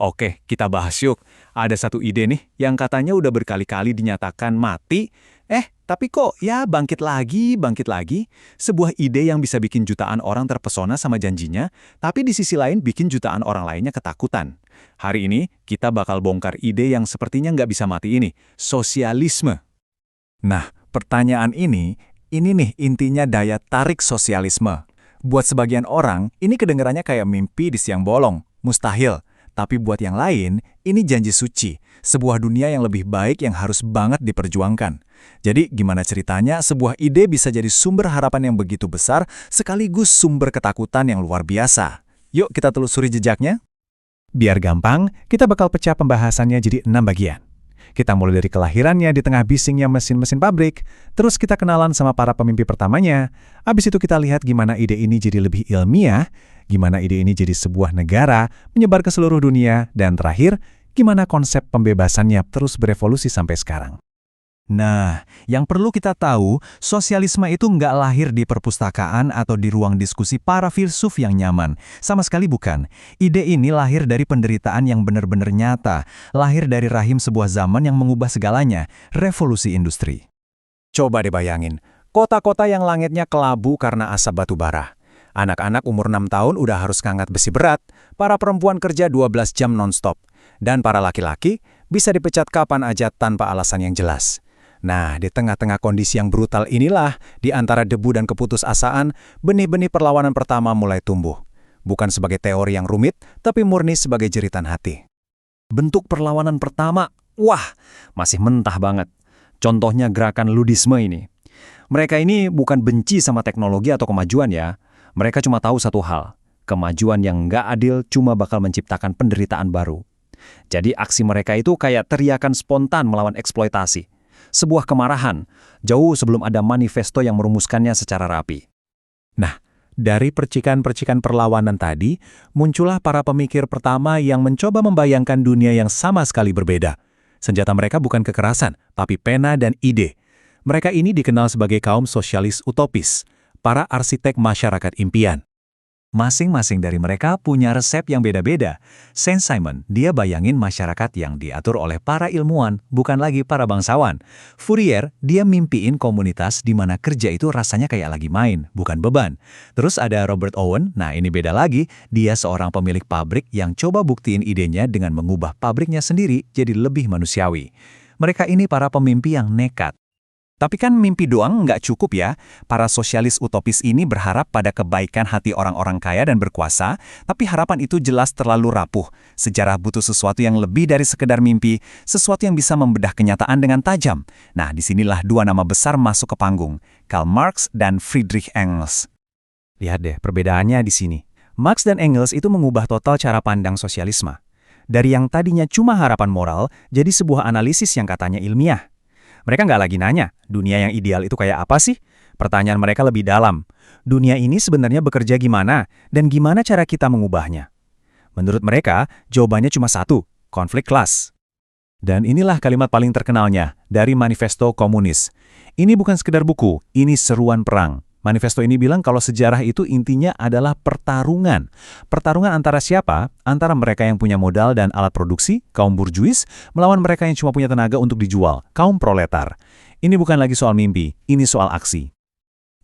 Oke, kita bahas yuk. Ada satu ide nih yang katanya udah berkali-kali dinyatakan mati, tapi kok ya bangkit lagi, bangkit lagi. Sebuah ide yang bisa bikin jutaan orang terpesona sama janjinya, tapi di sisi lain bikin jutaan orang lainnya ketakutan. Hari ini, kita bakal bongkar ide yang sepertinya nggak bisa mati ini, sosialisme. Nah, pertanyaan ini nih intinya daya tarik sosialisme. Buat sebagian orang, ini kedengarannya kayak mimpi di siang bolong, mustahil. Tapi buat yang lain, ini janji suci, sebuah dunia yang lebih baik yang harus banget diperjuangkan. Jadi gimana ceritanya sebuah ide bisa jadi sumber harapan yang begitu besar sekaligus sumber ketakutan yang luar biasa? Yuk kita telusuri jejaknya. Biar gampang, kita bakal pecah pembahasannya jadi 6 bagian. Kita mulai dari kelahirannya di tengah bisingnya mesin-mesin pabrik, terus kita kenalan sama para pemimpi pertamanya, abis itu kita lihat gimana ide ini jadi lebih ilmiah, gimana ide ini jadi sebuah negara, menyebar ke seluruh dunia, dan terakhir, gimana konsep pembebasannya terus berevolusi sampai sekarang. Nah, yang perlu kita tahu, sosialisme itu nggak lahir di perpustakaan atau di ruang diskusi para filsuf yang nyaman. Sama sekali bukan. Ide ini lahir dari penderitaan yang benar-benar nyata, lahir dari rahim sebuah zaman yang mengubah segalanya, revolusi industri. Coba dibayangin, kota-kota yang langitnya kelabu karena asap batu bara. Anak-anak umur 6 tahun udah harus ngangkat besi berat, para perempuan kerja 12 jam non-stop, dan para laki-laki bisa dipecat kapan aja tanpa alasan yang jelas. Nah, di tengah-tengah kondisi yang brutal inilah, di antara debu dan keputusasaan, benih-benih perlawanan pertama mulai tumbuh. Bukan sebagai teori yang rumit, tapi murni sebagai jeritan hati. Bentuk perlawanan pertama, masih mentah banget. Contohnya gerakan ludisme ini. Mereka ini bukan benci sama teknologi atau kemajuan ya. Mereka cuma tahu satu hal, kemajuan yang nggak adil cuma bakal menciptakan penderitaan baru. Jadi aksi mereka itu kayak teriakan spontan melawan eksploitasi. Sebuah kemarahan, jauh sebelum ada manifesto yang merumuskannya secara rapi. Nah, dari percikan-percikan perlawanan tadi, muncullah para pemikir pertama yang mencoba membayangkan dunia yang sama sekali berbeda. Senjata mereka bukan kekerasan, tapi pena dan ide. Mereka ini dikenal sebagai kaum sosialis utopis, para arsitek masyarakat impian. Masing-masing dari mereka punya resep yang beda-beda. Saint-Simon, dia bayangin masyarakat yang diatur oleh para ilmuwan, bukan lagi para bangsawan. Fourier, dia mimpiin komunitas di mana kerja itu rasanya kayak lagi main, bukan beban. Terus ada Robert Owen, nah ini beda lagi, dia seorang pemilik pabrik yang coba buktiin idenya dengan mengubah pabriknya sendiri jadi lebih manusiawi. Mereka ini para pemimpi yang nekat. Tapi kan mimpi doang nggak cukup ya. Para sosialis utopis ini berharap pada kebaikan hati orang-orang kaya dan berkuasa, tapi harapan itu jelas terlalu rapuh. Sejarah butuh sesuatu yang lebih dari sekedar mimpi, sesuatu yang bisa membedah kenyataan dengan tajam. Nah, disinilah dua nama besar masuk ke panggung, Karl Marx dan Friedrich Engels. Lihat deh, perbedaannya di sini. Marx dan Engels itu mengubah total cara pandang sosialisme. Dari yang tadinya cuma harapan moral, jadi sebuah analisis yang katanya ilmiah. Mereka nggak lagi nanya, dunia yang ideal itu kayak apa sih? Pertanyaan mereka lebih dalam. Dunia ini sebenarnya bekerja gimana, dan gimana cara kita mengubahnya? Menurut mereka, jawabannya cuma satu, konflik kelas. Dan inilah kalimat paling terkenalnya, dari Manifesto Komunis. Ini bukan sekedar buku, ini seruan perang. Manifesto ini bilang kalau sejarah itu intinya adalah pertarungan. Pertarungan antara siapa? Antara mereka yang punya modal dan alat produksi, kaum burjuis, melawan mereka yang cuma punya tenaga untuk dijual, kaum proletar. Ini bukan lagi soal mimpi, ini soal aksi.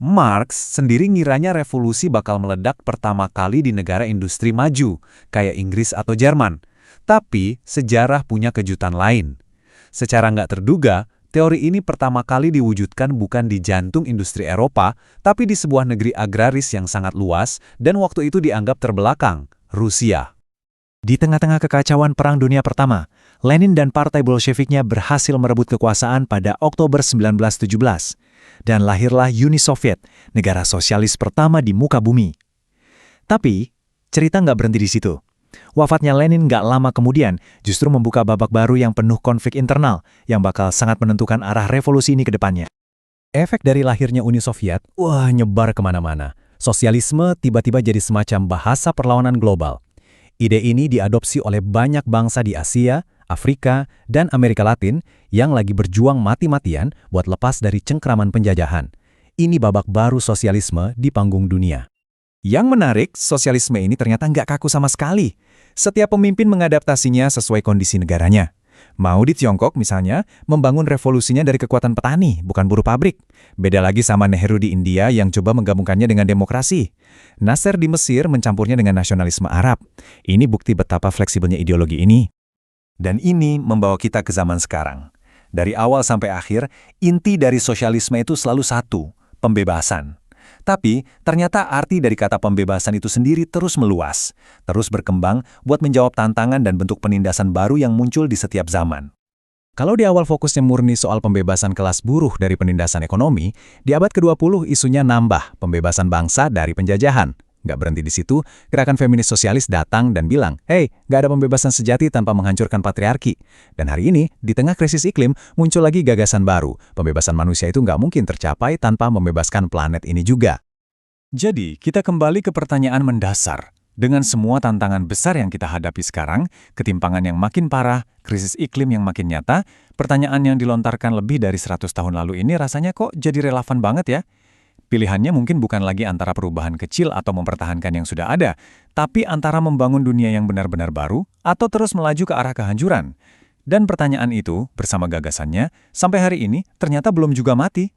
Marx sendiri ngiranya revolusi bakal meledak pertama kali di negara industri maju, kayak Inggris atau Jerman. Tapi sejarah punya kejutan lain. Secara nggak terduga, teori ini pertama kali diwujudkan bukan di jantung industri Eropa, tapi di sebuah negeri agraris yang sangat luas dan waktu itu dianggap terbelakang, Rusia. Di tengah-tengah kekacauan Perang Dunia Pertama, Lenin dan Partai Bolsheviknya berhasil merebut kekuasaan pada Oktober 1917, dan lahirlah Uni Soviet, negara sosialis pertama di muka bumi. Tapi, cerita nggak berhenti di situ. Wafatnya Lenin nggak lama kemudian justru membuka babak baru yang penuh konflik internal yang bakal sangat menentukan arah revolusi ini ke depannya. Efek dari lahirnya Uni Soviet, nyebar kemana-mana. Sosialisme tiba-tiba jadi semacam bahasa perlawanan global. Ide ini diadopsi oleh banyak bangsa di Asia, Afrika, dan Amerika Latin yang lagi berjuang mati-matian buat lepas dari cengkraman penjajahan. Ini babak baru sosialisme di panggung dunia. Yang menarik, sosialisme ini ternyata nggak kaku sama sekali. Setiap pemimpin mengadaptasinya sesuai kondisi negaranya. Mau di Tiongkok misalnya, membangun revolusinya dari kekuatan petani, bukan buruh pabrik. Beda lagi sama Nehru di India yang coba menggabungkannya dengan demokrasi. Nasser di Mesir mencampurnya dengan nasionalisme Arab. Ini bukti betapa fleksibelnya ideologi ini. Dan ini membawa kita ke zaman sekarang. Dari awal sampai akhir, inti dari sosialisme itu selalu satu, pembebasan. Tapi, ternyata arti dari kata pembebasan itu sendiri terus meluas, terus berkembang buat menjawab tantangan dan bentuk penindasan baru yang muncul di setiap zaman. Kalau di awal fokusnya murni soal pembebasan kelas buruh dari penindasan ekonomi, di abad ke-20 isunya nambah pembebasan bangsa dari penjajahan. Nggak berhenti di situ, gerakan feminis sosialis datang dan bilang, "Hey, nggak ada pembebasan sejati tanpa menghancurkan patriarki." Dan hari ini, di tengah krisis iklim, muncul lagi gagasan baru. Pembebasan manusia itu nggak mungkin tercapai tanpa membebaskan planet ini juga. Jadi, kita kembali ke pertanyaan mendasar. Dengan semua tantangan besar yang kita hadapi sekarang, ketimpangan yang makin parah, krisis iklim yang makin nyata, pertanyaan yang dilontarkan lebih dari 100 tahun lalu ini rasanya kok jadi relevan banget ya? Pilihannya mungkin bukan lagi antara perubahan kecil atau mempertahankan yang sudah ada, tapi antara membangun dunia yang benar-benar baru atau terus melaju ke arah kehancuran. Dan pertanyaan itu, bersama gagasannya, sampai hari ini ternyata belum juga mati.